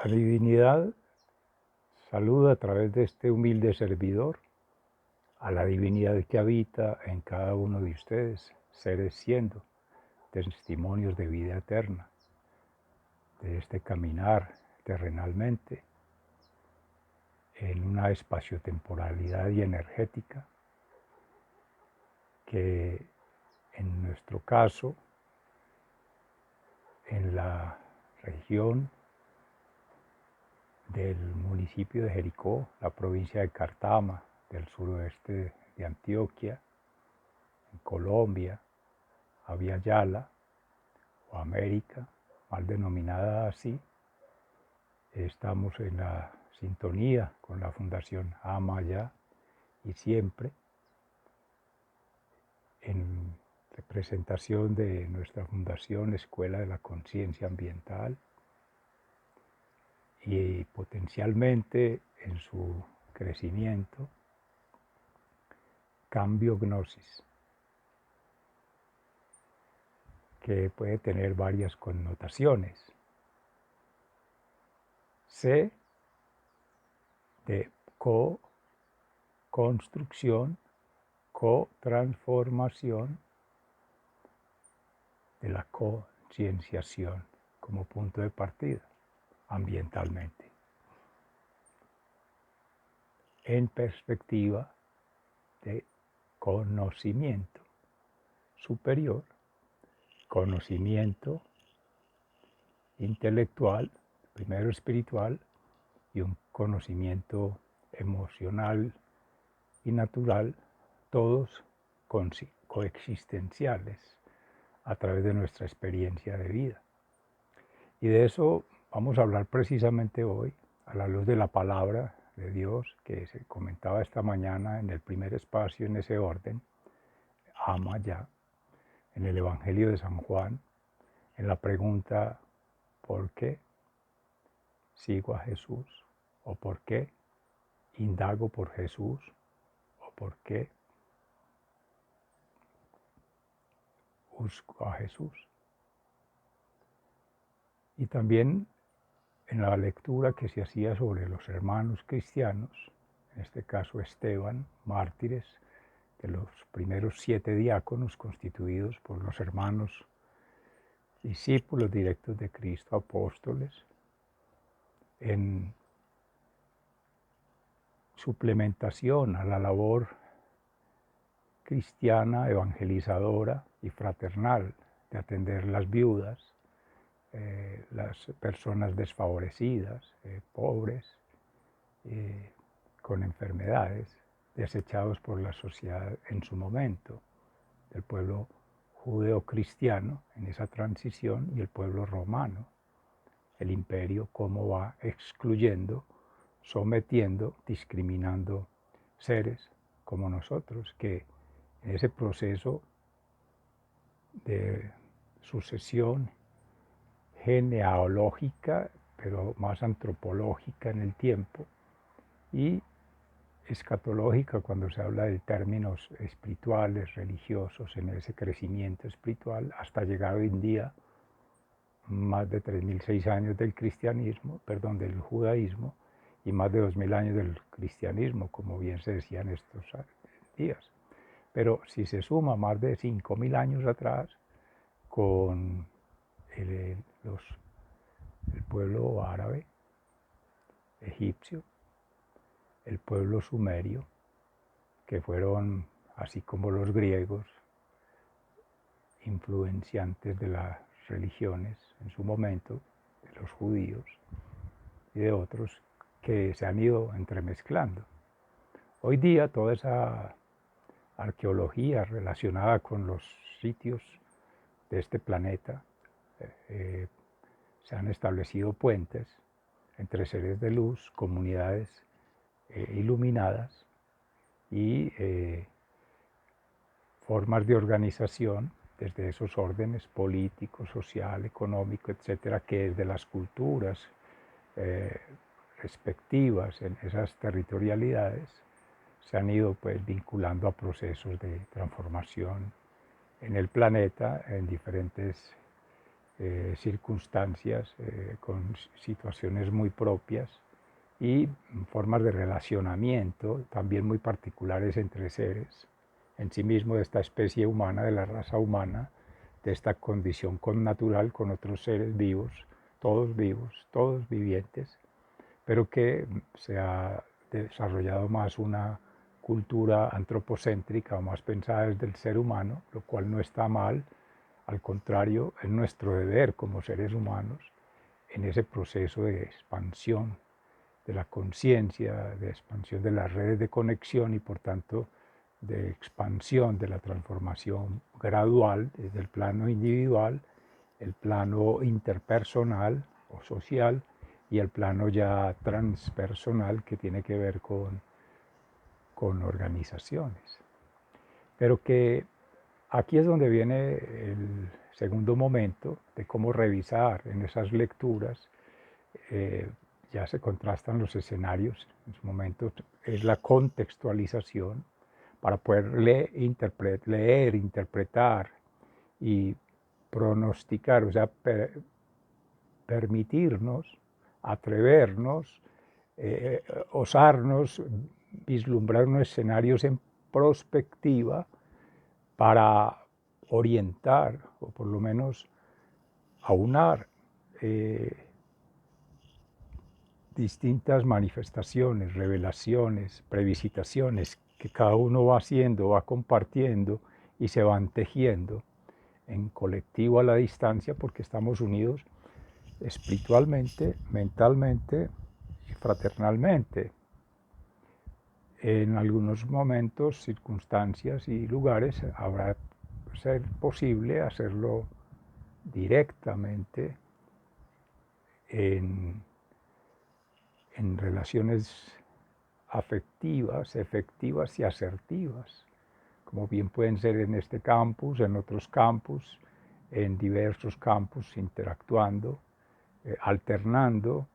La divinidad saluda a través de este humilde servidor a la divinidad que habita en cada uno de ustedes, seres siendo testimonios de vida eterna, de este caminar terrenalmente en una espaciotemporalidad y energética que en nuestro caso, en la región del municipio de Jericó, la provincia de Cartama, del suroeste de Antioquia, en Colombia, Abya Yala o América, mal denominada así, estamos en la sintonía con la Fundación Amaya y siempre en representación de nuestra Fundación Escuela de la Conciencia Ambiental y potencialmente en su crecimiento, Cambio Gnosis, que puede tener varias connotaciones. C de co-construcción, co-transformación de la concienciación como punto de partida ambientalmente, en perspectiva de conocimiento superior, conocimiento intelectual, primero espiritual, y un conocimiento emocional y natural, todos coexistenciales a través de nuestra experiencia de vida. Y de eso vamos a hablar precisamente hoy, a la luz de la palabra de Dios que se comentaba esta mañana en el primer espacio en ese orden, ama ya, en el Evangelio de San Juan, en la pregunta ¿por qué sigo a Jesús? ¿O por qué indago por Jesús? ¿O por qué busco a Jesús? Y también en la lectura que se hacía sobre los hermanos cristianos, en este caso Esteban, mártires de los primeros 7 diáconos constituidos por los hermanos discípulos directos de Cristo, apóstoles, en suplementación a la labor cristiana, evangelizadora y fraternal de atender las viudas, las personas desfavorecidas, pobres, con enfermedades, desechados por la sociedad en su momento, del pueblo judeo-cristiano en esa transición y el pueblo romano, el imperio cómo va excluyendo, sometiendo, discriminando seres como nosotros, que en ese proceso de sucesión genealógica, pero más antropológica en el tiempo, y escatológica cuando se habla de términos espirituales, religiosos, en ese crecimiento espiritual, hasta llegar hoy en día, más de 3.006 años del cristianismo, perdón, del judaísmo, y más de 2.000 años del cristianismo, como bien se decía en estos días. Pero si se suma más de 5.000 años atrás, con el pueblo árabe, egipcio, el pueblo sumerio, que fueron, así como los griegos, influenciantes de las religiones en su momento, de los judíos y de otros que se han ido entremezclando. Hoy día toda esa arqueología relacionada con los sitios de este planeta, se han establecido puentes entre seres de luz, comunidades iluminadas y formas de organización desde esos órdenes político, social, económico, etcétera, que desde las culturas respectivas en esas territorialidades se han ido pues vinculando a procesos de transformación en el planeta en diferentes circunstancias, con situaciones muy propias y formas de relacionamiento también muy particulares entre seres, en sí mismo de esta especie humana, de la raza humana, de esta condición connatural con otros seres vivos, todos vivientes, pero que se ha desarrollado más una cultura antropocéntrica o más pensada desde el ser humano, lo cual no está mal, al contrario, es nuestro deber como seres humanos en ese proceso de expansión de la conciencia, de expansión de las redes de conexión y por tanto de expansión de la transformación gradual desde el plano individual, el plano interpersonal o social y el plano ya transpersonal que tiene que ver con organizaciones. Pero que aquí es donde viene el segundo momento de cómo revisar en esas lecturas. Ya se contrastan los escenarios, en su momento es la contextualización para poder leer, interpretar y pronosticar, o sea, permitirnos, atrevernos, osarnos, vislumbrar unos escenarios en prospectiva para orientar o por lo menos aunar distintas manifestaciones, revelaciones, previsitaciones que cada uno va haciendo, va compartiendo y se van tejiendo en colectivo a la distancia porque estamos unidos espiritualmente, mentalmente y fraternalmente. En algunos momentos, circunstancias y lugares habrá ser posible hacerlo directamente en relaciones afectivas, efectivas y asertivas, como bien pueden ser en este campus, en otros campus, en diversos campus, interactuando, alternando,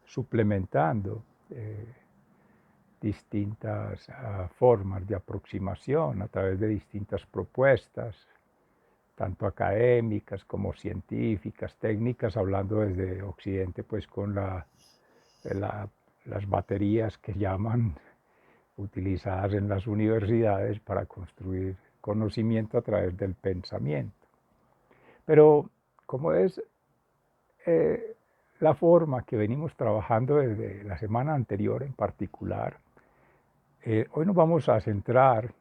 suplementando distintas formas de aproximación a través de distintas propuestas, tanto académicas como científicas, técnicas, hablando desde Occidente, pues con las baterías que llaman utilizadas en las universidades para construir conocimiento a través del pensamiento. Pero como es la forma que venimos trabajando desde la semana anterior en particular, hoy nos vamos a centrar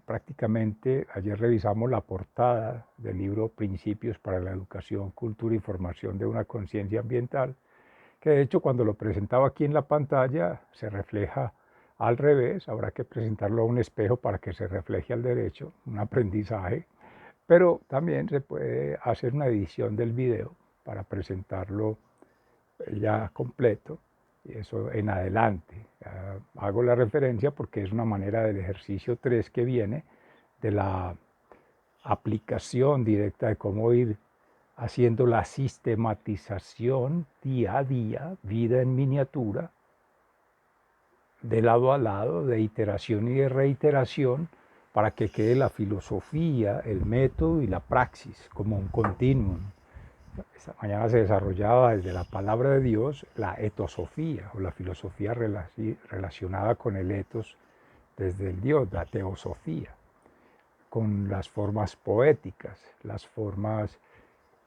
prácticamente, ayer revisamos la portada del libro Principios para la Educación, Cultura y Formación de una Conciencia Ambiental, que de hecho cuando lo presentaba aquí en la pantalla se refleja al revés, habrá que presentarlo a un espejo para que se refleje al derecho, un aprendizaje, pero también se puede hacer una edición del video para presentarlo ya completo, y eso en adelante. Hago la referencia porque es una manera del ejercicio 3 que viene de la aplicación directa de cómo ir haciendo la sistematización día a día, vida en miniatura, de lado a lado, de iteración y de reiteración, para que quede la filosofía, el método y la praxis como un continuum. Esta mañana se desarrollaba desde la palabra de Dios la etosofía o la filosofía relacionada con el etos desde el Dios, la teosofía, con las formas poéticas, las formas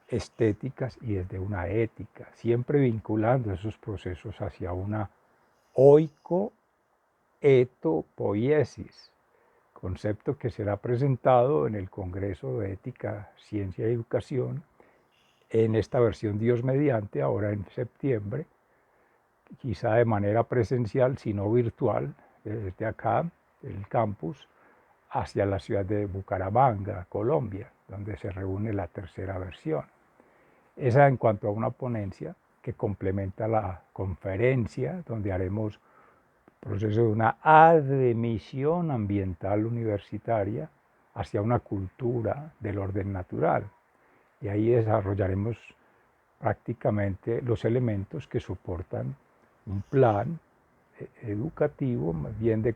estéticas y desde una ética, siempre vinculando esos procesos hacia una oikoetopoiesis, concepto que será presentado en el Congreso de Ética, Ciencia y Educación en esta versión Dios mediante, ahora en septiembre, quizá de manera presencial, sino virtual, desde acá, el campus, hacia la ciudad de Bucaramanga, Colombia, donde se reúne la tercera versión. Esa en cuanto a una ponencia que complementa la conferencia, donde haremos proceso de una admisión ambiental universitaria hacia una cultura del orden natural. Y ahí desarrollaremos prácticamente los elementos que soportan un plan educativo, más bien de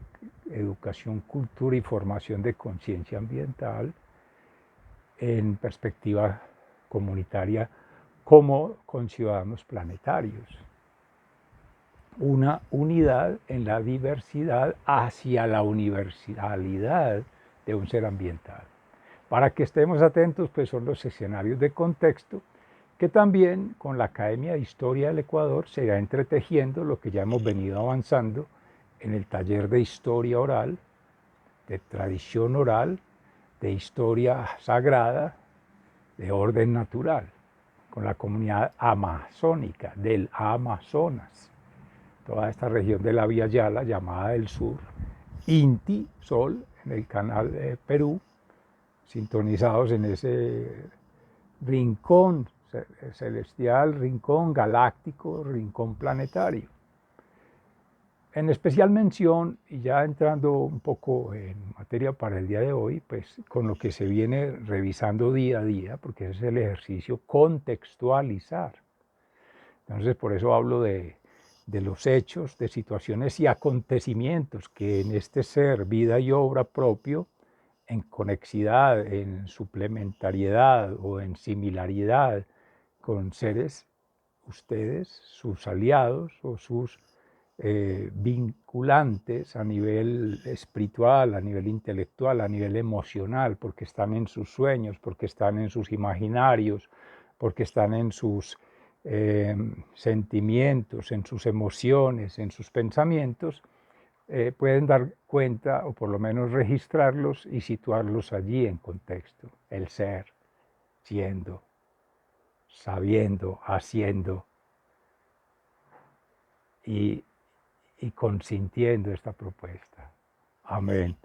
educación, cultura y formación de conciencia ambiental en perspectiva comunitaria como conciudadanos planetarios. Una unidad en la diversidad hacia la universalidad de un ser ambiental. Para que estemos atentos, pues son los escenarios de contexto que también con la Academia de Historia del Ecuador se irá entretejiendo lo que ya hemos venido avanzando en el taller de historia oral, de tradición oral, de historia sagrada, de orden natural, con la comunidad amazónica del Amazonas, toda esta región de la Vía Yala llamada del sur, Inti, Sol, en el canal de Perú, sintonizados en ese rincón celestial, rincón galáctico, rincón planetario. En especial mención, y ya entrando un poco en materia para el día de hoy, pues con lo que se viene revisando día a día, porque ese es el ejercicio contextualizar. Entonces, por eso hablo de los hechos, de situaciones y acontecimientos que en este ser, vida y obra propio, en conexidad, en suplementariedad o en similaridad con seres, ustedes, sus aliados o sus vinculantes a nivel espiritual, a nivel intelectual, a nivel emocional, porque están en sus sueños, porque están en sus imaginarios, porque están en sus sentimientos, en sus emociones, en sus pensamientos, pueden dar cuenta o por lo menos registrarlos y situarlos allí en contexto. El ser, siendo, sabiendo, haciendo y consintiendo esta propuesta. Amén.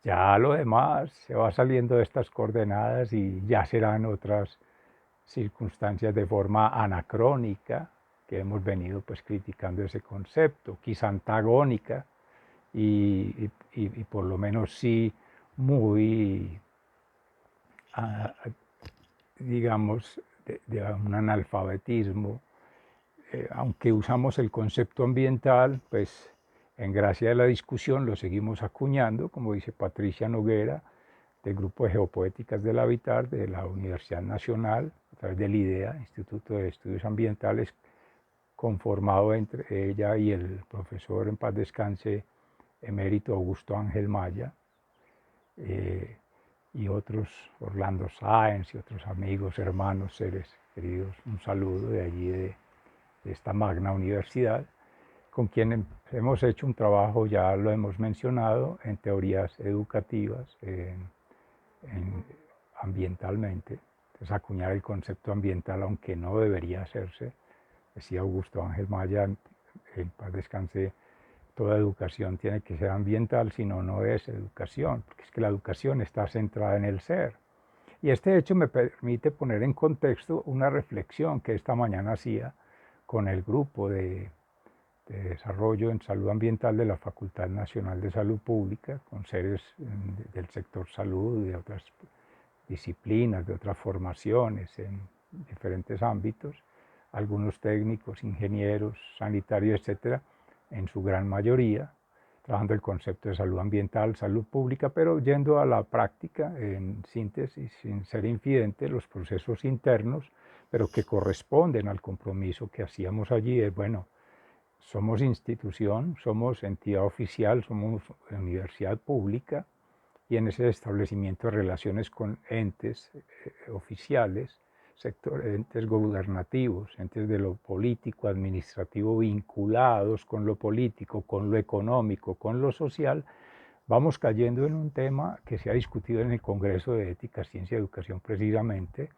Ya lo demás se va saliendo de estas coordenadas y ya serán otras circunstancias de forma anacrónica, que hemos venido pues criticando ese concepto, quizá antagónica y por lo menos sí muy, digamos, de un analfabetismo. Aunque usamos el concepto ambiental, pues en gracia de la discusión lo seguimos acuñando, como dice Patricia Noguera, del Grupo de Geopoéticas del Habitar de la Universidad Nacional, a través del IDEA, Instituto de Estudios Ambientales, conformado entre ella y el profesor en paz descanse emérito Augusto Ángel Maya, y otros, Orlando Sáenz y otros amigos, hermanos, seres queridos, un saludo de allí de esta magna universidad, con quien hemos hecho un trabajo, ya lo hemos mencionado, en teorías educativas, ambientalmente. Entonces, acuñar el concepto ambiental, aunque no debería hacerse, decía Augusto Ángel Maya, en paz descanse, toda educación tiene que ser ambiental, si no, no es educación, porque es que la educación está centrada en el ser. Y este hecho me permite poner en contexto una reflexión que esta mañana hacía con el grupo de desarrollo en salud ambiental de la Facultad Nacional de Salud Pública, con seres del sector salud, de otras disciplinas, de otras formaciones en diferentes ámbitos, algunos técnicos, ingenieros, sanitarios, etcétera, en su gran mayoría, trabajando el concepto de salud ambiental, salud pública, pero yendo a la práctica, en síntesis, sin ser infidente, los procesos internos, pero que corresponden al compromiso que hacíamos allí, es bueno, somos institución, somos entidad oficial, somos universidad pública, y en ese establecimiento de relaciones con entes oficiales, entes gubernativos, entes de lo político, administrativo vinculados con lo político, con lo económico, con lo social, vamos cayendo en un tema que se ha discutido en el Congreso de Ética, Ciencia y Educación precisamente,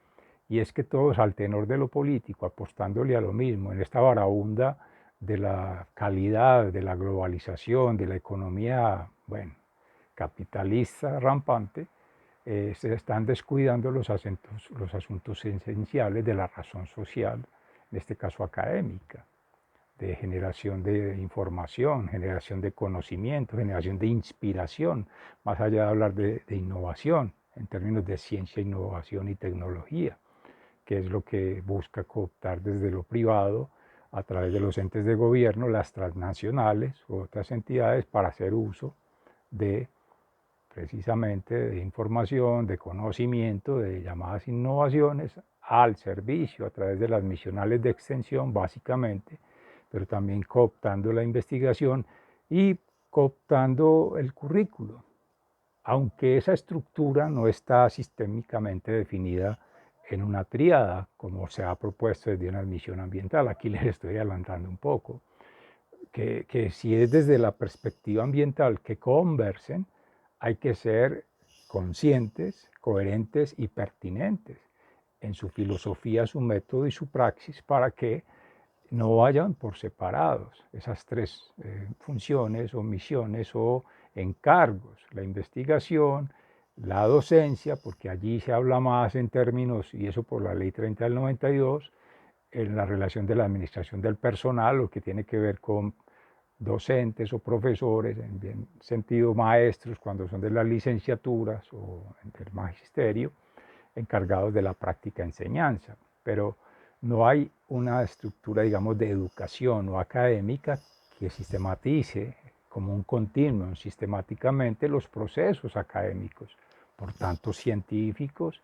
y es que todos al tenor de lo político, apostándole a lo mismo, en esta varaunda de la calidad, de la globalización, de la economía, bueno, capitalista rampante, se están descuidando los asuntos esenciales de la razón social, en este caso académica, de generación de información, generación de conocimiento, generación de inspiración, más allá de hablar de innovación, en términos de ciencia, innovación y tecnología, que es lo que busca cooptar desde lo privado a través de los entes de gobierno, las transnacionales u otras entidades para hacer uso de precisamente de información, de conocimiento, de llamadas innovaciones al servicio a través de las misionales de extensión, básicamente, pero también cooptando la investigación y cooptando el currículo, aunque esa estructura no está sistémicamente definida en una tríada, como se ha propuesto desde una misión ambiental. Aquí les estoy adelantando un poco, que si es desde la perspectiva ambiental que conversen, hay que ser conscientes, coherentes y pertinentes en su filosofía, su método y su praxis para que no vayan por separados esas tres funciones o misiones o encargos, la investigación, la docencia, porque allí se habla más en términos, y eso por la ley 30 del 92, en la relación de la administración del personal, lo que tiene que ver con docentes o profesores, en bien sentido maestros, cuando son de las licenciaturas o del magisterio, encargados de la práctica enseñanza. Pero no hay una estructura, digamos, de educación o académica que sistematice como un continuum sistemáticamente los procesos académicos, por tanto científicos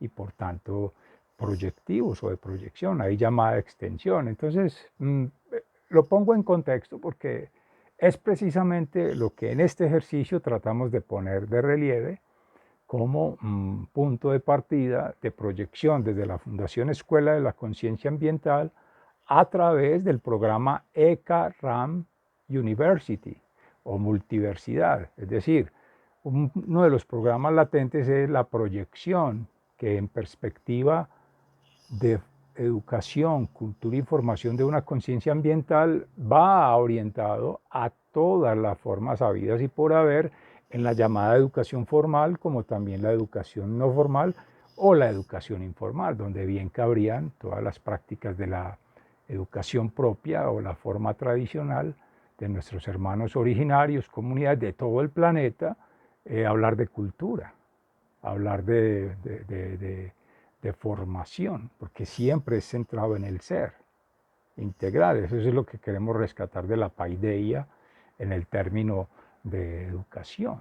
y por tanto proyectivos o de proyección, ahí llamada extensión. Entonces, lo pongo en contexto porque es precisamente lo que en este ejercicio tratamos de poner de relieve como punto de partida de proyección desde la Fundación Escuela de la Conciencia Ambiental a través del programa ECA-RAM University o multiversidad. Es decir, uno de los programas latentes es la proyección que en perspectiva de educación, cultura y formación de una conciencia ambiental va orientado a todas las formas habidas y por haber en la llamada educación formal, como también la educación no formal o la educación informal, donde bien cabrían todas las prácticas de la educación propia o la forma tradicional de nuestros hermanos originarios, comunidades de todo el planeta, hablar de cultura, hablar de formación, porque siempre es centrado en el ser integral. Eso es lo que queremos rescatar de la paideia en el término de educación,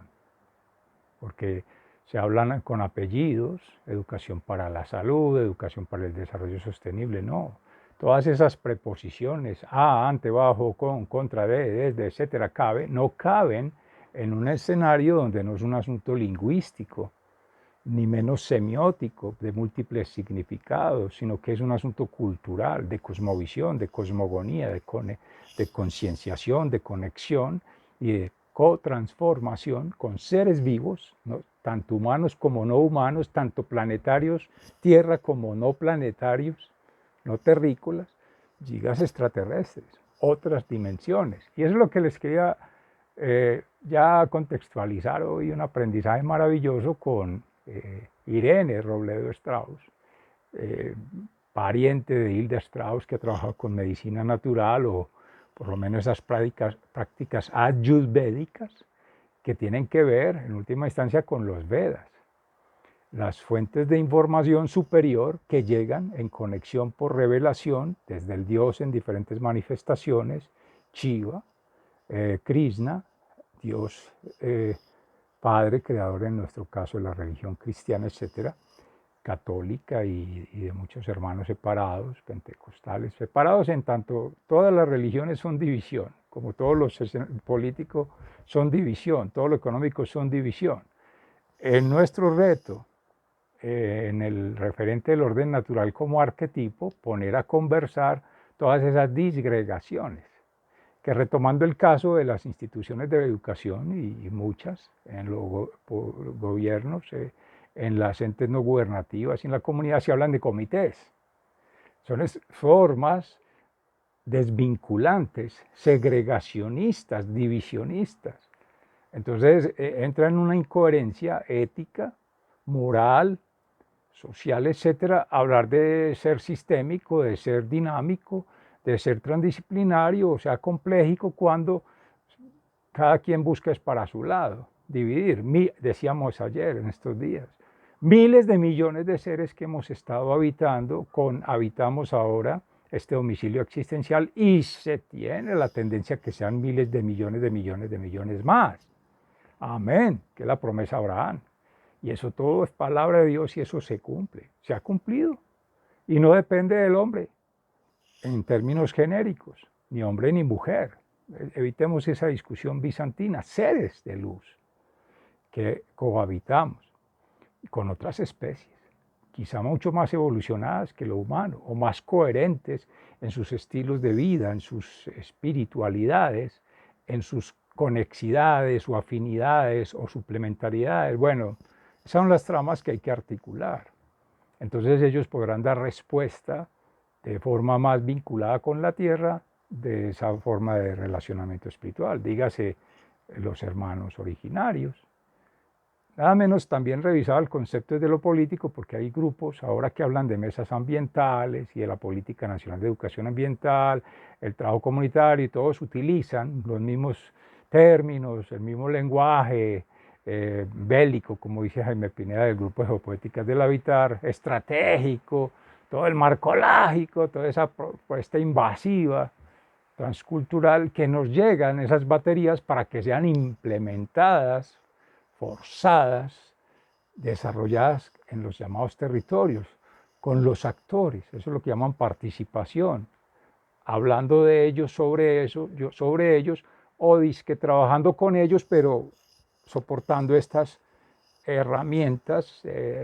porque se hablan con apellidos, educación para la salud, educación para el desarrollo sostenible, no. Todas esas preposiciones, a, ante, bajo, con, contra, de, desde, etcétera, no caben en un escenario donde no es un asunto lingüístico, ni menos semiótico, de múltiples significados, sino que es un asunto cultural, de cosmovisión, de cosmogonía, de concienciación, de conexión y de cotransformación con seres vivos, ¿no? Tanto humanos como no humanos, tanto planetarios, tierra como no planetarios, no terrícolas, gigas extraterrestres, otras dimensiones. Y eso es lo que les quería ya contextualizar hoy, un aprendizaje maravilloso con Irene Robledo Strauss, pariente de Hilda Strauss, que ha trabajado con medicina natural o por lo menos esas prácticas ayurvédicas que tienen que ver en última instancia con los Vedas, las fuentes de información superior que llegan en conexión por revelación desde el Dios en diferentes manifestaciones, Shiva, Krishna, Dios Padre, creador en nuestro caso de la religión cristiana, etcétera, católica y de muchos hermanos separados, pentecostales, separados en tanto todas las religiones son división, como todos los políticos son división, todo lo económico son división. En nuestro reto, en el referente del orden natural como arquetipo, poner a conversar todas esas disgregaciones, que retomando el caso de las instituciones de educación y muchas en los gobiernos, en las entes no gubernativas y en la comunidad se hablan de comités. Son formas desvinculantes, segregacionistas, divisionistas. Entonces entra en una incoherencia ética, moral, social, etcétera, hablar de ser sistémico, de ser dinámico, de ser transdisciplinario, o sea, complejo, cuando cada quien busca es para su lado, dividir. Decíamos ayer, en estos días, miles de millones de seres que hemos estado habitando, habitamos ahora este domicilio existencial y se tiene la tendencia a que sean miles de millones más. Amén, que es la promesa de Abraham. Y eso todo es palabra de Dios y eso se cumple, se ha cumplido. Y no depende del hombre en términos genéricos, ni hombre ni mujer. Evitemos esa discusión bizantina, seres de luz que cohabitamos con otras especies, quizá mucho más evolucionadas que lo humano o más coherentes en sus estilos de vida, en sus espiritualidades, en sus conexidades o afinidades o suplementariedades. Bueno, esas son las tramas que hay que articular. Entonces ellos podrán dar respuesta de forma más vinculada con la tierra, de esa forma de relacionamiento espiritual, dígase los hermanos originarios. Nada menos también revisaba el concepto de lo político, porque hay grupos ahora que hablan de mesas ambientales y de la Política Nacional de Educación Ambiental, el trabajo comunitario, y todos utilizan los mismos términos, el mismo lenguaje bélico, como dice Jaime Pineda del Grupo de Geopolíticas del Habitar, estratégico, todo el marco lágico, toda esa propuesta invasiva, transcultural, que nos llegan esas baterías para que sean implementadas, forzadas, desarrolladas en los llamados territorios, con los actores, eso es lo que llaman participación, hablando de ellos, sobre eso, yo sobre ellos, o disque trabajando con ellos, pero soportando estas herramientas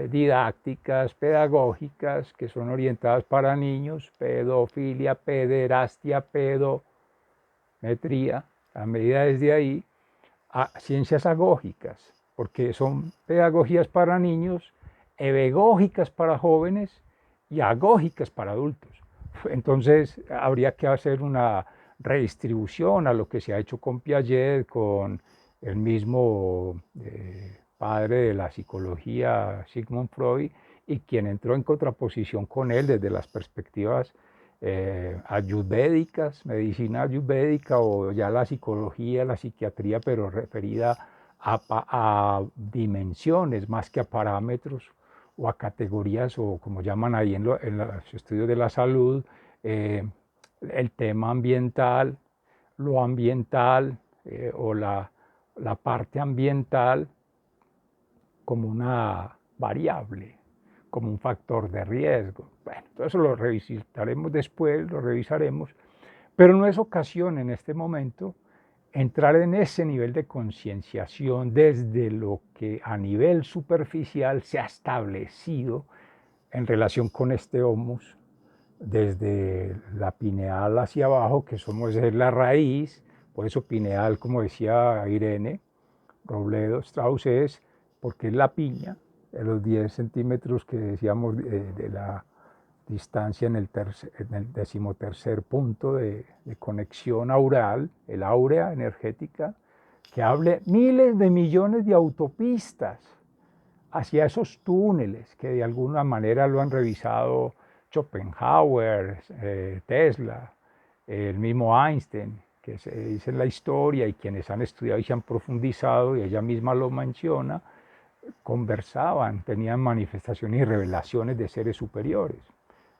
didácticas, pedagógicas, que son orientadas para niños, pedofilia, pederastia, pedometría, a medida desde ahí, a ciencias agógicas, porque son pedagogías para niños, ebegógicas para jóvenes y agógicas para adultos. Entonces habría que hacer una redistribución a lo que se ha hecho con Piaget, con el mismo padre de la psicología, Sigmund Freud, y quien entró en contraposición con él desde las perspectivas ayurvédicas, medicina ayurvédica o ya la psicología, la psiquiatría, pero referida a dimensiones más que a parámetros o a categorías o como llaman ahí en los estudios de la salud, el tema ambiental, lo ambiental o la parte ambiental como una variable, como un factor de riesgo. Bueno, todo eso lo revisitaremos después, lo revisaremos, pero no es ocasión en este momento entrar en ese nivel de concienciación desde lo que a nivel superficial se ha establecido en relación con este homus, desde la pineal hacia abajo, que somos la raíz, por eso pineal, como decía Irene Robledo Strauss, es porque es la piña, de los 10 centímetros que decíamos de la distancia en el 13º punto de conexión aural, el áurea energética, que hable miles de millones de autopistas hacia esos túneles que de alguna manera lo han revisado Schopenhauer, Tesla, el mismo Einstein, que se dice en la historia y quienes han estudiado y se han profundizado, y ella misma lo menciona, conversaban, tenían manifestaciones y revelaciones de seres superiores.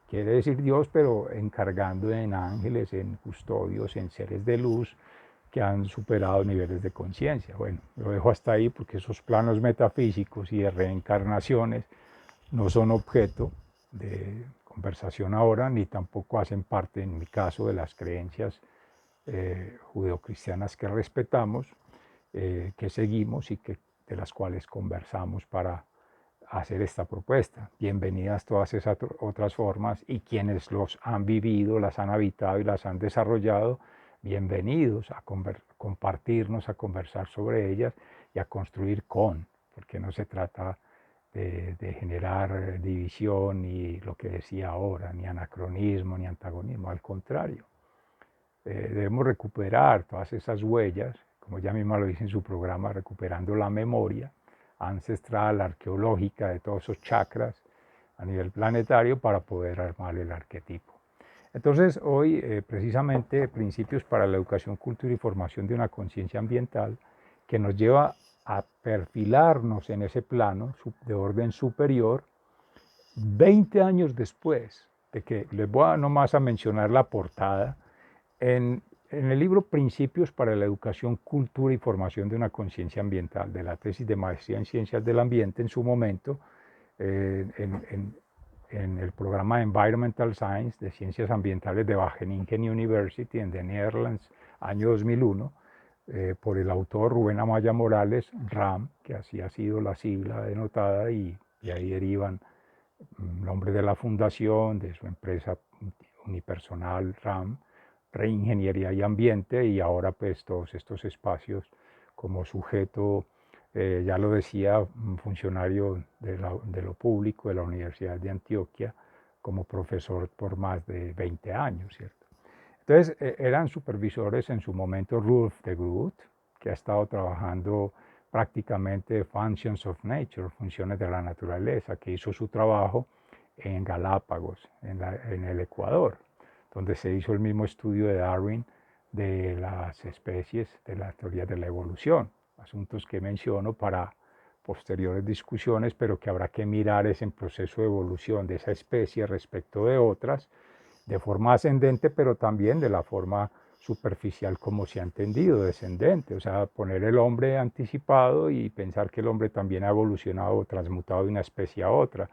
Quiere decir Dios, pero encargando en ángeles, en custodios, en seres de luz que han superado niveles de conciencia. Bueno, lo dejo hasta ahí porque esos planos metafísicos y de reencarnaciones no son objeto de conversación ahora, ni tampoco hacen parte, en mi caso, de las creencias judeocristianas que respetamos, que seguimos y de las cuales conversamos para hacer esta propuesta. Bienvenidas todas esas otras formas, y quienes los han vivido, las han habitado y las han desarrollado, bienvenidos a compartirnos, a conversar sobre ellas y a construir porque no se trata de generar división ni lo que decía ahora, ni anacronismo, ni antagonismo, al contrario. Debemos recuperar todas esas huellas, como ella misma lo dice en su programa, recuperando la memoria ancestral, arqueológica de todos esos chakras a nivel planetario para poder armar el arquetipo. Entonces hoy precisamente principios para la educación, cultura y formación de una conciencia ambiental que nos lleva a perfilarnos en ese plano de orden superior 20 años después de que les voy a nomás a mencionar la portada en en el libro Principios para la Educación, Cultura y Formación de una Conciencia Ambiental, de la tesis de maestría en Ciencias del Ambiente, en su momento, en el programa Environmental Science de Ciencias Ambientales de Wageningen University en The Netherlands, año 2001, por el autor Rubén Amaya Morales, RAM, que así ha sido la sigla denotada, y ahí derivan nombre de la fundación, de su empresa unipersonal RAM, Reingeniería y Ambiente, y ahora pues todos estos espacios como sujeto, ya lo decía, un funcionario de lo público de la Universidad de Antioquia, como profesor por más de 20 años, ¿cierto? Entonces eran supervisores en su momento Rudolf de Groot, que ha estado trabajando prácticamente Functions of Nature, funciones de la naturaleza, que hizo su trabajo en Galápagos, en el Ecuador, donde se hizo el mismo estudio de Darwin de las especies, de la teoría de la evolución, asuntos que menciono para posteriores discusiones, pero que habrá que mirar es en proceso de evolución de esa especie respecto de otras, de forma ascendente, pero también de la forma superficial como se ha entendido, descendente, o sea, poner el hombre anticipado y pensar que el hombre también ha evolucionado o transmutado de una especie a otra.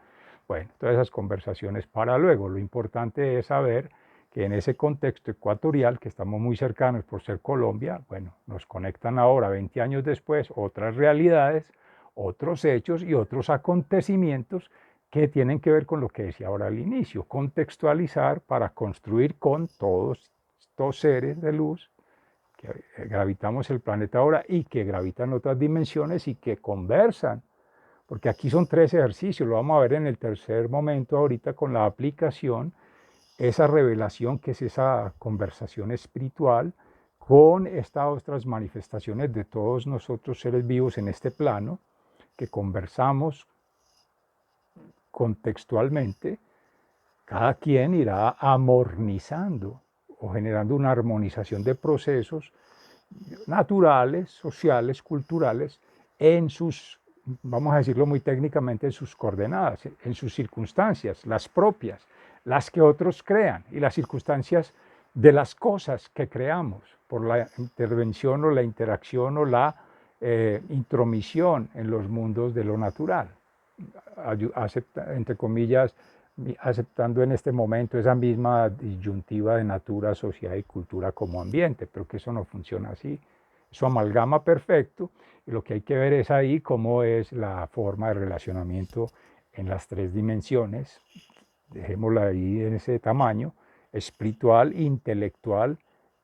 Bueno, todas esas conversaciones para luego. Lo importante es saber que en ese contexto ecuatorial, que estamos muy cercanos por ser Colombia, bueno, nos conectan ahora, 20 años después, otras realidades, otros hechos y otros acontecimientos que tienen que ver con lo que decía ahora al inicio, contextualizar para construir con todos estos seres de luz que gravitamos el planeta ahora y que gravitan otras dimensiones y que conversan. Porque aquí son 3 ejercicios, lo vamos a ver en el tercer momento ahorita con la aplicación, esa revelación que es esa conversación espiritual con estas otras manifestaciones de todos nosotros seres vivos en este plano, que conversamos contextualmente, cada quien irá amornizando o generando una armonización de procesos naturales, sociales, culturales, en sus, vamos a decirlo muy técnicamente, en sus coordenadas, en sus circunstancias, las propias, las que otros crean y las circunstancias de las cosas que creamos por la intervención o la interacción o la intromisión en los mundos de lo natural, entre comillas, aceptando en este momento esa misma disyuntiva de natura, sociedad y cultura como ambiente, pero que eso no funciona así. Eso amalgama perfecto y lo que hay que ver es ahí cómo es la forma de relacionamiento en las 3 dimensiones, dejémosla ahí en ese tamaño, espiritual, intelectual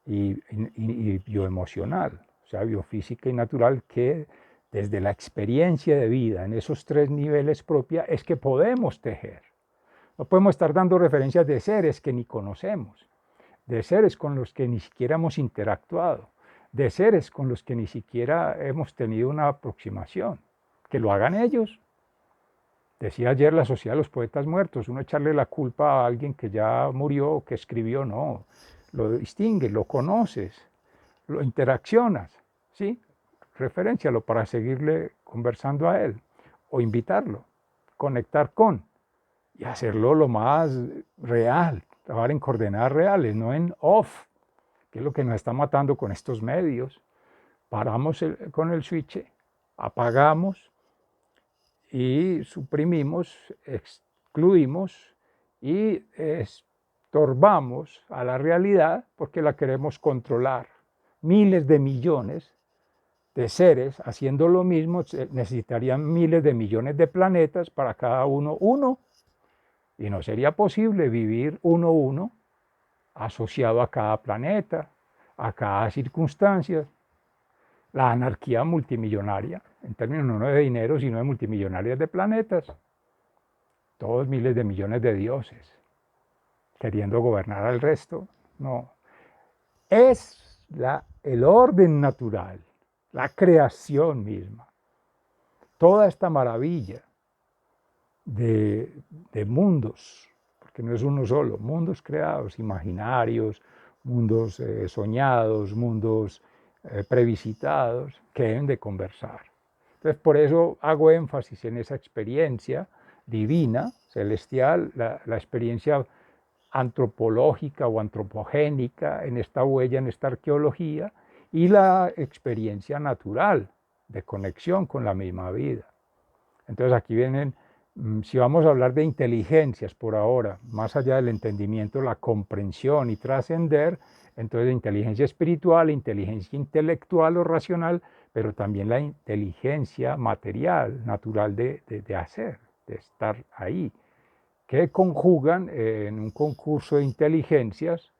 y bioemocional, o sea, biofísica y natural, que desde la experiencia de vida en esos 3 niveles propia es que podemos tejer. No podemos estar dando referencias de seres que ni conocemos, de seres con los que ni siquiera hemos interactuado, de seres con los que ni siquiera hemos tenido una aproximación. Que lo hagan ellos. Decía ayer la Sociedad de los Poetas Muertos, uno echarle la culpa a alguien que ya murió o que escribió, no. Lo distingues, lo conoces, lo interaccionas, ¿sí? Referéncialo para seguirle conversando a él o invitarlo, conectar con. Y hacerlo lo más real, trabajar en coordenadas reales, no en off, que es lo que nos está matando con estos medios. Paramos con el switch, apagamos y suprimimos, excluimos y estorbamos a la realidad porque la queremos controlar. Miles de millones de seres haciendo lo mismo necesitarían miles de millones de planetas para cada uno. Y no sería posible vivir uno asociado a cada planeta, a cada circunstancia. La anarquía multimillonaria, en términos no de dinero, sino de multimillonarias de planetas. Todos miles de millones de dioses queriendo gobernar al resto. No. Es el orden natural, la creación misma. Toda esta maravilla de mundos, porque no es uno solo, mundos creados, imaginarios, mundos soñados, mundos previsitados, que deben de conversar. Entonces, por eso hago énfasis en esa experiencia divina, celestial, la experiencia antropológica o antropogénica en esta huella, en esta arqueología, y la experiencia natural de conexión con la misma vida. Entonces aquí vienen, si vamos a hablar de inteligencias por ahora, más allá del entendimiento, la comprensión y trascender, entonces inteligencia espiritual, inteligencia intelectual o racional, pero también la inteligencia material, natural de hacer, de estar ahí, que conjugan en un concurso de inteligencias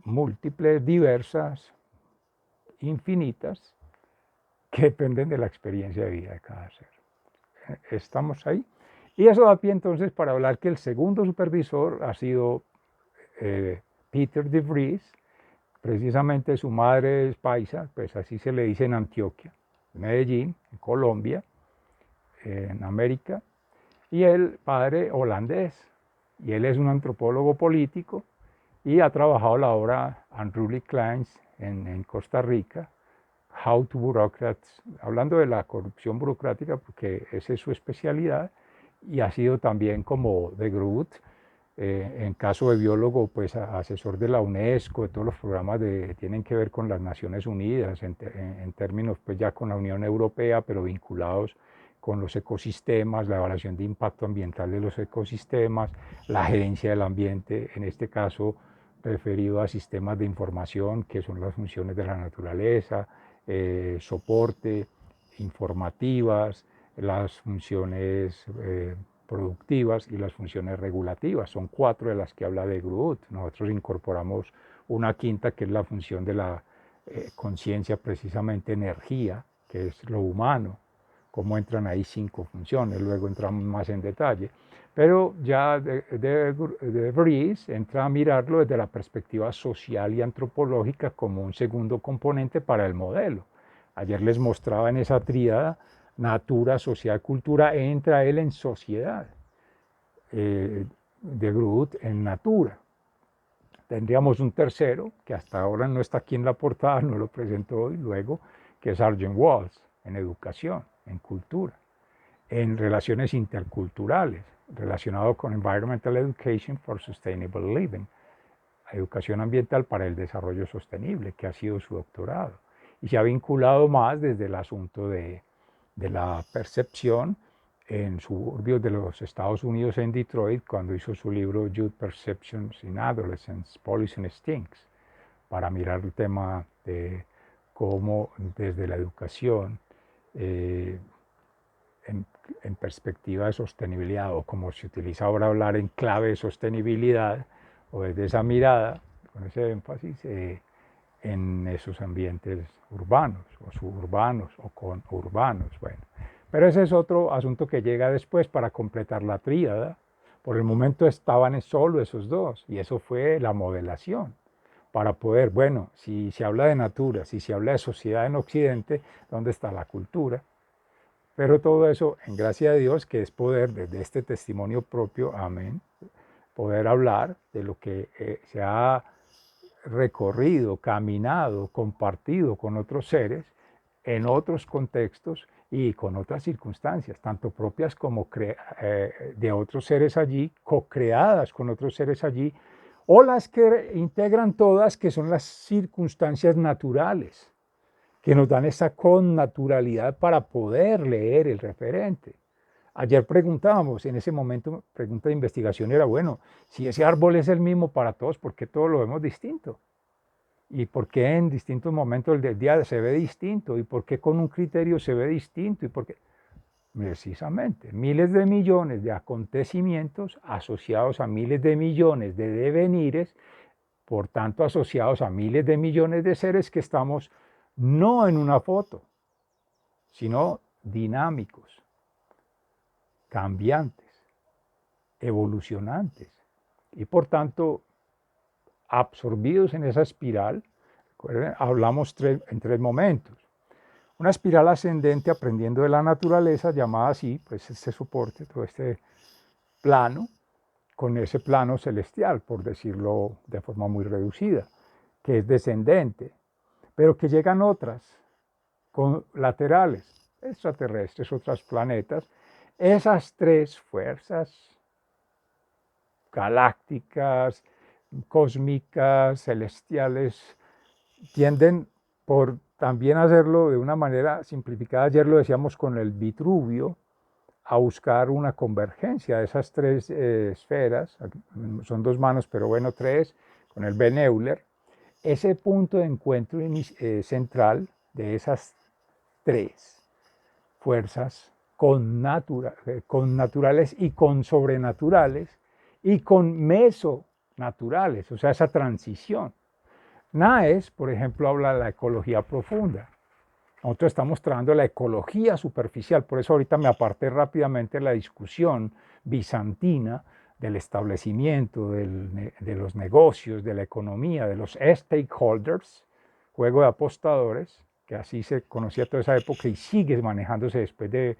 múltiples, diversas, infinitas, que dependen de la experiencia de vida de cada ser. Estamos ahí. Y eso da pie entonces para hablar que el segundo supervisor ha sido Peter de Vries. Precisamente su madre es paisa, pues así se le dice en Antioquia, Medellín, en Colombia, en América, y el padre holandés. Y él es un antropólogo político y ha trabajado la obra Unruly Clans en Costa Rica, How to Bureaucrats, hablando de la corrupción burocrática, porque esa es su especialidad, y ha sido también como de Groot, en caso de biólogo, pues asesor de la UNESCO, de todos los programas que tienen que ver con las Naciones Unidas, en términos pues ya con la Unión Europea, pero vinculados con los ecosistemas, la evaluación de impacto ambiental de los ecosistemas, la gerencia del ambiente, en este caso referido a sistemas de información, que son las funciones de la naturaleza, soporte, informativas, las funciones productivas y las funciones regulativas. Son 4 de las que habla de Groot. Nosotros incorporamos una quinta, que es la función de la conciencia, precisamente energía, que es lo humano. Cómo entran ahí 5 funciones, luego entramos más en detalle. Pero ya de Vries entra a mirarlo desde la perspectiva social y antropológica como un segundo componente para el modelo. Ayer les mostraba en esa tríada natura, sociedad, cultura, entra él en sociedad, de Groot en natura. Tendríamos un tercero, que hasta ahora no está aquí en la portada, no lo presentó hoy, luego, que es Argent Walls, en educación, en cultura, en relaciones interculturales, relacionado con Environmental Education for Sustainable Living, educación ambiental para el desarrollo sostenible, que ha sido su doctorado. Y se ha vinculado más desde el asunto de la percepción en suburbios de los Estados Unidos, en Detroit, cuando hizo su libro Youth Perceptions in Adolescence, Policy and Stinks, para mirar el tema de cómo desde la educación, en perspectiva de sostenibilidad, o como se utiliza ahora hablar en clave de sostenibilidad, o desde esa mirada, con ese énfasis, en esos ambientes urbanos, o suburbanos, o conurbanos. Bueno, pero ese es otro asunto que llega después para completar la tríada. Por el momento estaban solo esos dos, y eso fue la modelación. Para poder, bueno, si se habla de natura, si se habla de sociedad en Occidente, ¿dónde está la cultura? Pero todo eso, en gracia de Dios, que es poder desde este testimonio propio, amén, poder hablar de lo que se ha recorrido, caminado, compartido con otros seres en otros contextos y con otras circunstancias, tanto propias como de otros seres allí, co-creadas con otros seres allí, o las que integran todas, que son las circunstancias naturales, que nos dan esa connaturalidad para poder leer el referente. Ayer preguntábamos, en ese momento, pregunta de investigación era, bueno, si ese árbol es el mismo para todos, ¿por qué todos lo vemos distinto? ¿Y por qué en distintos momentos del día se ve distinto? ¿Y por qué con un criterio se ve distinto? ¿Y por qué? Precisamente, miles de millones de acontecimientos asociados a miles de millones de devenires, por tanto asociados a miles de millones de seres que estamos no en una foto, sino dinámicos, cambiantes, evolucionantes, y por tanto absorbidos en esa espiral. Hablamos en 3 momentos. Una espiral ascendente aprendiendo de la naturaleza, llamada así, pues este soporte, todo este plano, con ese plano celestial, por decirlo de forma muy reducida, que es descendente, pero que llegan otras, con laterales, extraterrestres, otros planetas. Esas 3 fuerzas galácticas, cósmicas, celestiales, tienden por también hacerlo de una manera simplificada, ayer lo decíamos con el Vitruvio, a buscar una convergencia de esas tres esferas, son dos manos, pero bueno, tres, con el Ben Euler, ese punto de encuentro central de esas tres fuerzas con naturales y con sobrenaturales y con mesonaturales, o sea, esa transición. Naes, por ejemplo, habla de la ecología profunda. Nosotros estamos trabajando la ecología superficial, por eso ahorita me aparté rápidamente de la discusión bizantina del establecimiento, de los negocios, de la economía, de los stakeholders, juego de apostadores, que así se conocía toda esa época y sigue manejándose después de,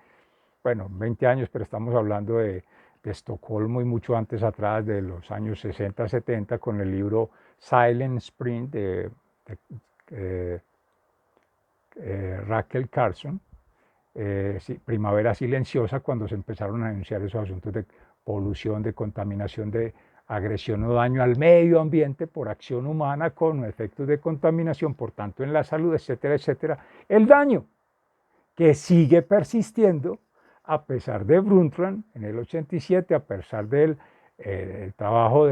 bueno, 20 años, pero estamos hablando de Estocolmo y mucho antes atrás, de los años 60, 70, con el libro Silent Spring de Rachel Carson, Primavera Silenciosa, cuando se empezaron a anunciar esos asuntos de polución, de contaminación, de agresión o daño al medio ambiente por acción humana con efectos de contaminación, por tanto en la salud, etcétera, etcétera. El daño que sigue persistiendo a pesar de Brundtland en el 87, a pesar del el trabajo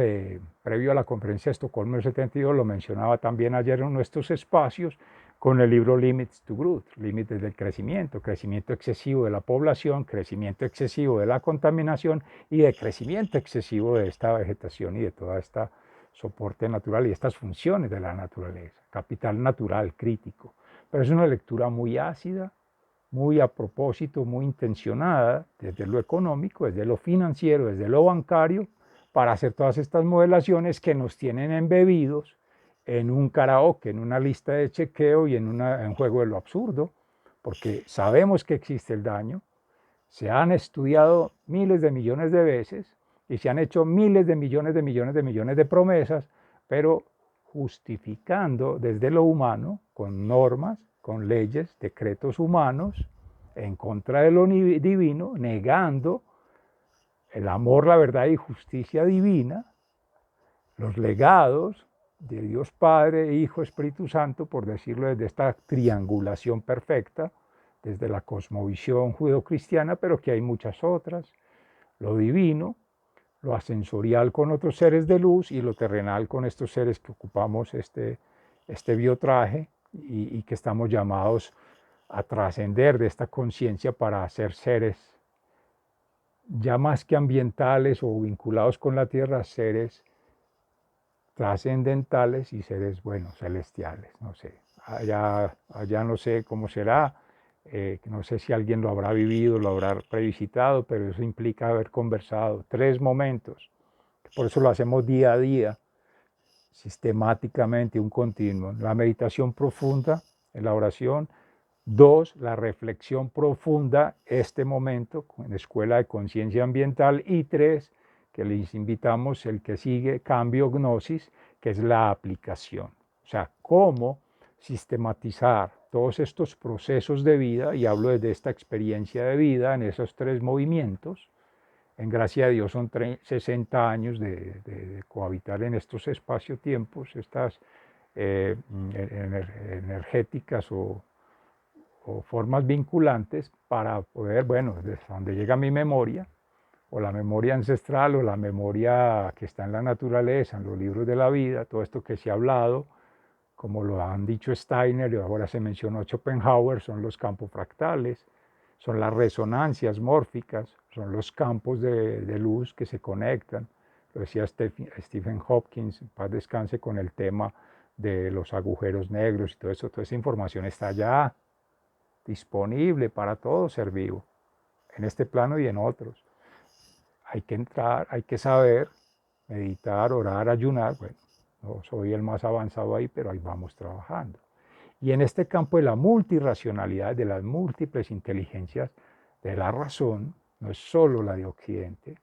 previo a la conferencia de Estocolmo del 72, lo mencionaba también ayer en nuestros espacios, con el libro Limits to Growth, límites del crecimiento, crecimiento excesivo de la población, crecimiento excesivo de la contaminación y de crecimiento excesivo de esta vegetación y de toda esta soporte natural y estas funciones de la naturaleza, capital natural crítico. Pero es una lectura muy ácida, muy a propósito, muy intencionada desde lo económico, desde lo financiero, desde lo bancario, para hacer todas estas modelaciones que nos tienen embebidos en un karaoke, en una lista de chequeo y en un juego de lo absurdo, porque sabemos que existe el daño, se han estudiado miles de millones de veces y se han hecho miles de millones de millones de millones de promesas, pero justificando desde lo humano, con normas, con leyes, decretos humanos, en contra de lo divino, negando el amor, la verdad y justicia divina, los legados de Dios Padre, Hijo, Espíritu Santo, por decirlo desde esta triangulación perfecta, desde la cosmovisión judeocristiana, pero que hay muchas otras, lo divino, lo ascensorial con otros seres de luz y lo terrenal con estos seres que ocupamos este biotraje y que estamos llamados a trascender de esta conciencia para ser seres ya más que ambientales o vinculados con la tierra, seres trascendentales y seres, bueno, celestiales, no sé. Allá no sé cómo será, no sé si alguien lo habrá vivido, lo habrá previsitado, pero eso implica haber conversado 3 momentos. Por eso lo hacemos día a día, sistemáticamente, un continuo. La meditación profunda en la oración. 2, la reflexión profunda, este momento, en Escuela de Conciencia Ambiental. Y 3, que les invitamos, el que sigue, Cambio Gnosis, que es la aplicación. O sea, cómo sistematizar todos estos procesos de vida, y hablo desde esta experiencia de vida en esos 3 movimientos. En gracia de Dios son 60 años de cohabitar en estos espacio-tiempos, estas energéticas o formas vinculantes para poder, bueno, desde donde llega mi memoria, o la memoria ancestral, o la memoria que está en la naturaleza, en los libros de la vida, todo esto que se ha hablado, como lo han dicho Steiner y ahora se mencionó Schopenhauer, son los campos fractales, son las resonancias mórficas, son los campos de luz que se conectan. Lo decía Stephen Hopkins, paz descanse, con el tema de los agujeros negros y todo eso. Toda esa información está allá, disponible para todo ser vivo, en este plano y en otros. Hay que entrar, hay que saber, meditar, orar, ayunar. Bueno, no soy el más avanzado ahí, pero ahí vamos trabajando. Y en este campo de la multirracionalidad, de las múltiples inteligencias de la razón, no es solo la de Occidente,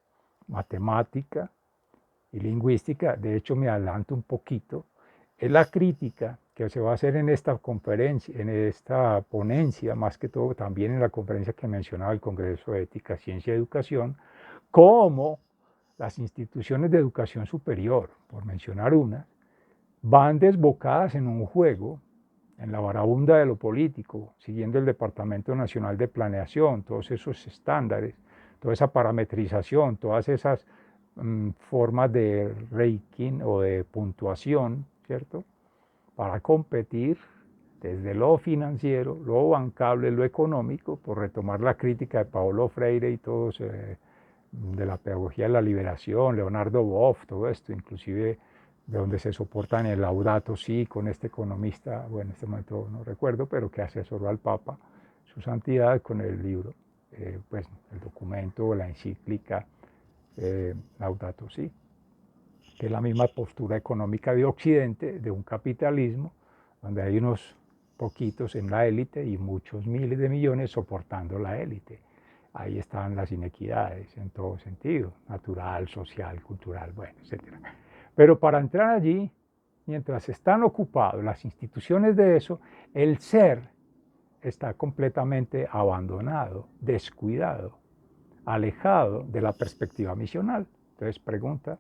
matemática y lingüística, de hecho me adelanto un poquito, es la crítica que se va a hacer en esta conferencia, en esta ponencia, más que todo también en la conferencia que mencionaba el Congreso de Ética, Ciencia y Educación, cómo las instituciones de educación superior, por mencionar unas, van desbocadas en un juego, en la barabunda de lo político, siguiendo el Departamento Nacional de Planeación, todos esos estándares, toda esa parametrización, todas esas formas de ranking o de puntuación, ¿cierto? Para competir desde lo financiero, lo bancable, lo económico, por retomar la crítica de Paulo Freire y todos de la pedagogía de la liberación, Leonardo Boff, todo esto, inclusive de donde se soportan el Laudato Si con este economista, bueno, en este momento no recuerdo, pero que asesoró al Papa, su santidad, con el libro, pues el documento, la encíclica Laudato Si, que es la misma postura económica de Occidente, de un capitalismo, donde hay unos poquitos en la élite y muchos miles de millones soportando la élite. Ahí están las inequidades en todo sentido, natural, social, cultural, bueno, etc. Pero para entrar allí, mientras están ocupados las instituciones de eso, el ser está completamente abandonado, descuidado, alejado de la perspectiva misional. Entonces pregunta,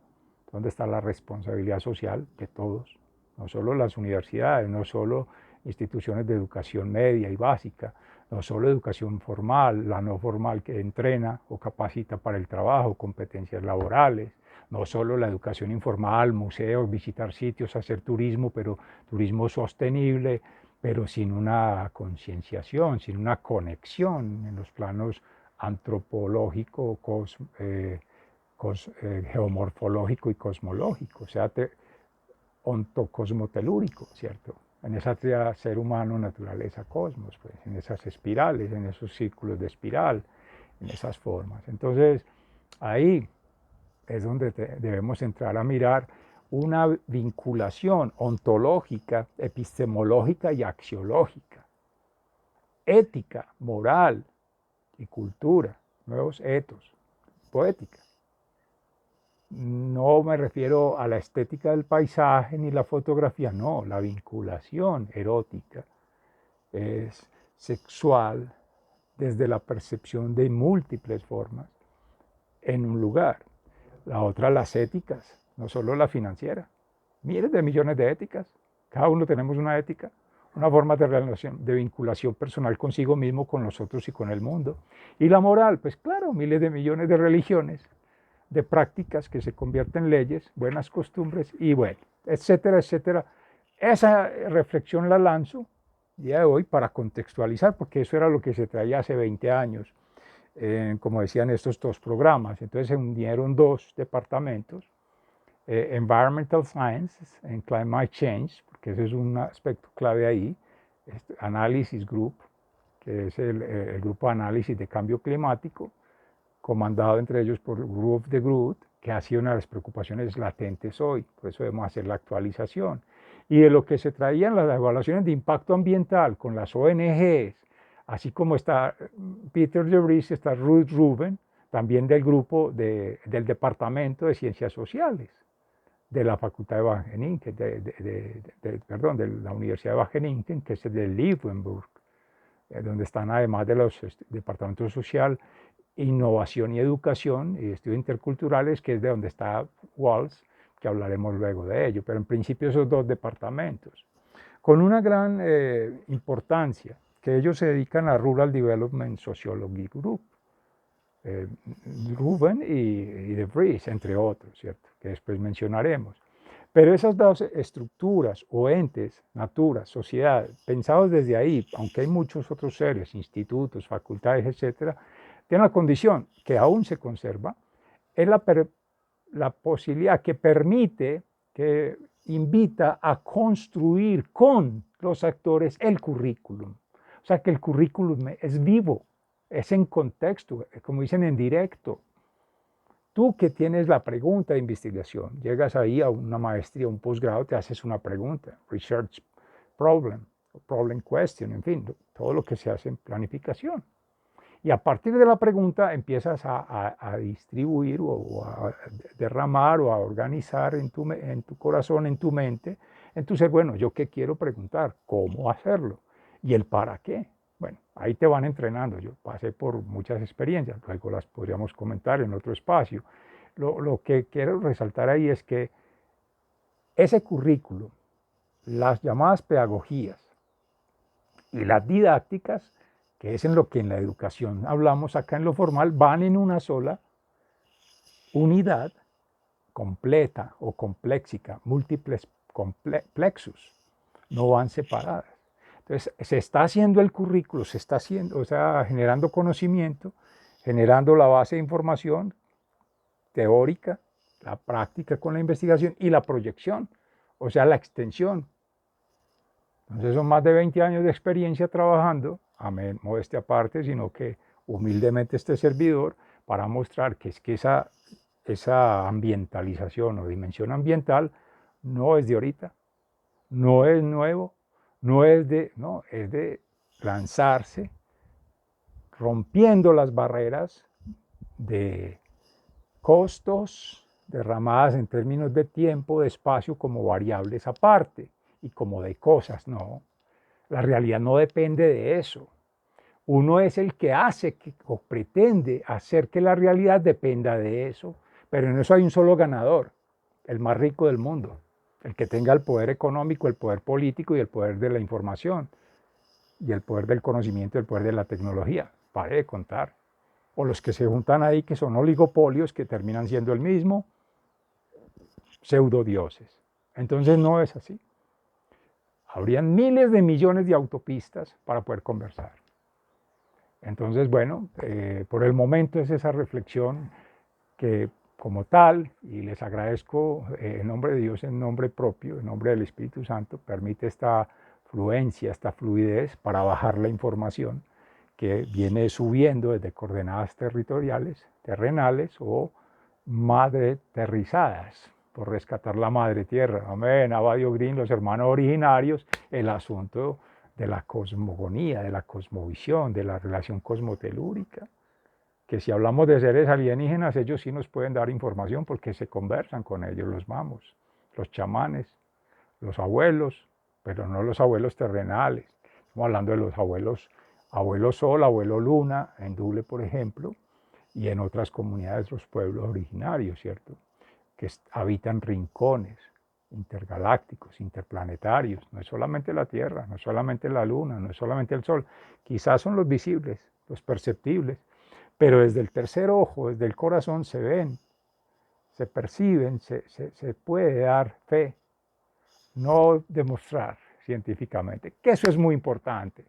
¿dónde está la responsabilidad social de todos? No solo las universidades, no solo instituciones de educación media y básica, no solo educación formal, la no formal que entrena o capacita para el trabajo, competencias laborales, no solo la educación informal, museos, visitar sitios, hacer turismo, pero turismo sostenible, pero sin una concienciación, sin una conexión en los planos antropológico, geomorfológico y cosmológico, o sea, ontocosmotelúrico, ¿cierto? En esa tríada ser humano, naturaleza, cosmos, pues, en esas espirales, en esos círculos de espiral, en esas formas. Entonces, ahí es donde debemos entrar a mirar una vinculación ontológica, epistemológica y axiológica, ética, moral y cultura, nuevos etos, poética. No me refiero a la estética del paisaje ni la fotografía, no, la vinculación erótica es sexual desde la percepción de múltiples formas en un lugar. La otra, las éticas, no solo la financiera, miles de millones de éticas, cada uno tenemos una ética, una forma de relación, de vinculación personal consigo mismo, con los otros y con el mundo. Y la moral, pues claro, miles de millones de religiones, de prácticas que se convierten en leyes, buenas costumbres y bueno, etcétera, etcétera. Esa reflexión la lanzo el día de hoy para contextualizar, porque eso era lo que se traía hace 20 años, como decían estos dos programas. Entonces se unieron dos departamentos, Environmental Sciences and Climate Change, porque ese es un aspecto clave ahí, Análisis Group, que es el grupo de análisis de cambio climático, comandado entre ellos por Group de Groot, que ha sido una de las preocupaciones latentes hoy, por eso debemos hacer la actualización. Y de lo que se traían las evaluaciones de impacto ambiental con las ONGs, así como está Peter de Vries, está Ruth Rubin, también del grupo del Departamento de Ciencias Sociales, de la Facultad de Wageningen, perdón, de la Universidad de Wageningen, que es el de Liebenburg, donde están además de los departamentos social, innovación y educación y estudios interculturales, que es de donde está Walls, que hablaremos luego de ello, pero en principio esos dos departamentos, con una gran importancia, que ellos se dedican a Rural Development Sociology Group, Ruben y de Vries, entre otros, ¿cierto? Que después mencionaremos. Pero esas dos estructuras o entes, naturas, sociedades, pensados desde ahí, aunque hay muchos otros seres, institutos, facultades, etcétera, tiene una condición que aún se conserva, es la posibilidad que permite, que invita a construir con los actores el currículum. O sea, que el currículum es vivo, es en contexto, como dicen, en directo. Tú que tienes la pregunta de investigación, llegas ahí a una maestría, un posgrado, te haces una pregunta, research problem, problem question, en fin, todo lo que se hace en planificación. Y a partir de la pregunta empiezas a distribuir o a derramar o a organizar en tu corazón, en tu mente, en tu ser, bueno, ¿yo qué quiero preguntar? ¿Cómo hacerlo? ¿Y el para qué? Bueno, ahí te van entrenando. Yo pasé por muchas experiencias, luego las podríamos comentar en otro espacio. lo que quiero resaltar ahí es que ese currículo, las llamadas pedagogías y las didácticas, que es en lo que en la educación hablamos acá en lo formal, van en una sola unidad completa o complexica, múltiples plexus, no van separadas. Entonces, se está haciendo el currículo, se está haciendo, o sea, generando conocimiento, generando la base de información teórica, la práctica con la investigación y la proyección, o sea, la extensión. Entonces, son más de 20 años de experiencia trabajando, a modestia aparte, sino que humildemente este servidor, para mostrar que es que esa ambientalización o dimensión ambiental no es de ahorita, no es nuevo, es de lanzarse rompiendo las barreras de costos derramadas en términos de tiempo, de espacio como variables aparte y como de cosas, no. La realidad no depende de eso. Uno es el que hace o pretende hacer que la realidad dependa de eso, pero en eso hay un solo ganador, el más rico del mundo, el que tenga el poder económico, el poder político y el poder de la información, y el poder del conocimiento, el poder de la tecnología. Pare de contar. O los que se juntan ahí, que son oligopolios, que terminan siendo el mismo, pseudodioses. Entonces no es así. Habrían miles de millones de autopistas para poder conversar. Entonces, bueno, por el momento es esa reflexión que como tal, y les agradezco en nombre de Dios, en nombre propio, en nombre del Espíritu Santo, permite esta fluencia, esta fluidez para bajar la información que viene subiendo desde coordenadas territoriales, terrenales o madreterrizadas, por rescatar la madre tierra. Amén, Abadio Green, los hermanos originarios, el asunto de la cosmogonía, de la cosmovisión, de la relación cosmotelúrica, que si hablamos de seres alienígenas, ellos sí nos pueden dar información porque se conversan con ellos, los mamos, los chamanes, los abuelos, pero no los abuelos terrenales. Estamos hablando de los abuelos, abuelo Sol, abuelo Luna, en Dule, por ejemplo, y en otras comunidades, los pueblos originarios, ¿cierto? Que habitan rincones intergalácticos, interplanetarios. No es solamente la Tierra, no es solamente la Luna, no es solamente el Sol. Quizás son los visibles, los perceptibles, pero desde el tercer ojo, desde el corazón, se ven, se perciben, se puede dar fe, no demostrar científicamente, que eso es muy importante.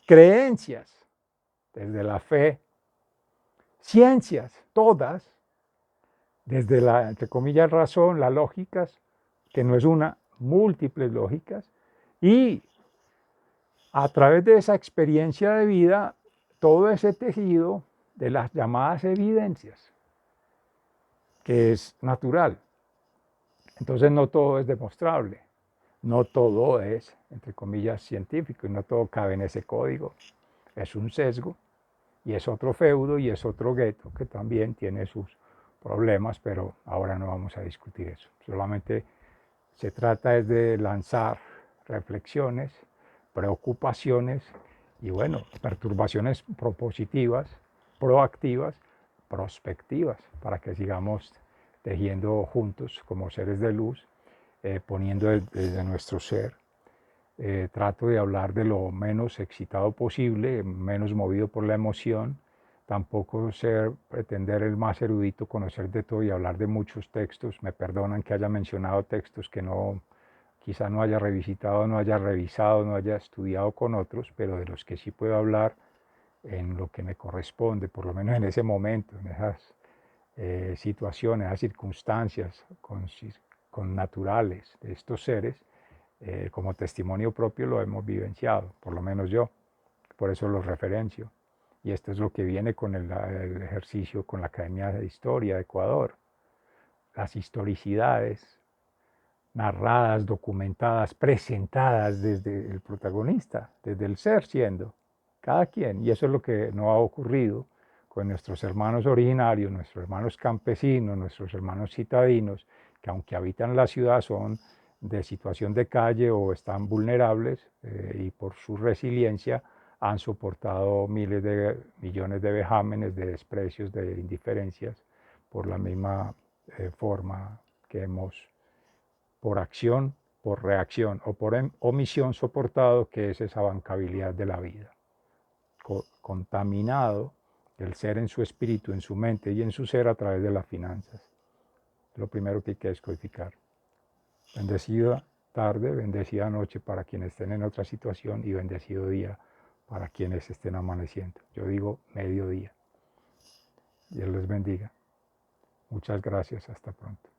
Creencias, desde la fe, ciencias, todas, desde la, entre comillas, razón, las lógicas, que no es una, múltiples lógicas, y a través de esa experiencia de vida, todo ese tejido de las llamadas evidencias, que es natural. Entonces no todo es demostrable, no todo es, entre comillas, científico, y no todo cabe en ese código. Es un sesgo, y es otro feudo, y es otro gueto que también tiene sus problemas, pero ahora no vamos a discutir eso. Solamente se trata es de lanzar reflexiones, preocupaciones y bueno, perturbaciones propositivas, proactivas, prospectivas, para que sigamos tejiendo juntos como seres de luz, poniendo desde nuestro ser. Trato de hablar de lo menos excitado posible, menos movido por la emoción, tampoco pretender el más erudito, conocer de todo y hablar de muchos textos. Me perdonan que haya mencionado textos que no, quizá no haya revisitado, no haya revisado, no haya estudiado con otros, pero de los que sí puedo hablar en lo que me corresponde, por lo menos en ese momento, en esas situaciones, esas circunstancias con naturales de estos seres, como testimonio propio lo hemos vivenciado, por lo menos yo, por eso los referencio. Y esto es lo que viene con el ejercicio con la Academia de Historia de Ecuador. Las historicidades narradas, documentadas, presentadas desde el protagonista, desde el ser siendo, cada quien. Y eso es lo que no ha ocurrido con nuestros hermanos originarios, nuestros hermanos campesinos, nuestros hermanos citadinos, que aunque habitan la ciudad son de situación de calle o están vulnerables y por su resiliencia han soportado miles de millones de vejámenes, de desprecios, de indiferencias por la misma forma que hemos, por acción, por reacción o por omisión soportado, que es esa bancabilidad de la vida. Contaminado el ser en su espíritu, en su mente y en su ser a través de las finanzas. Lo primero que hay que descodificar. Bendecida tarde, bendecida noche para quienes estén en otra situación y bendecido día para quienes estén amaneciendo. Yo digo mediodía. Dios les bendiga. Muchas gracias. Hasta pronto.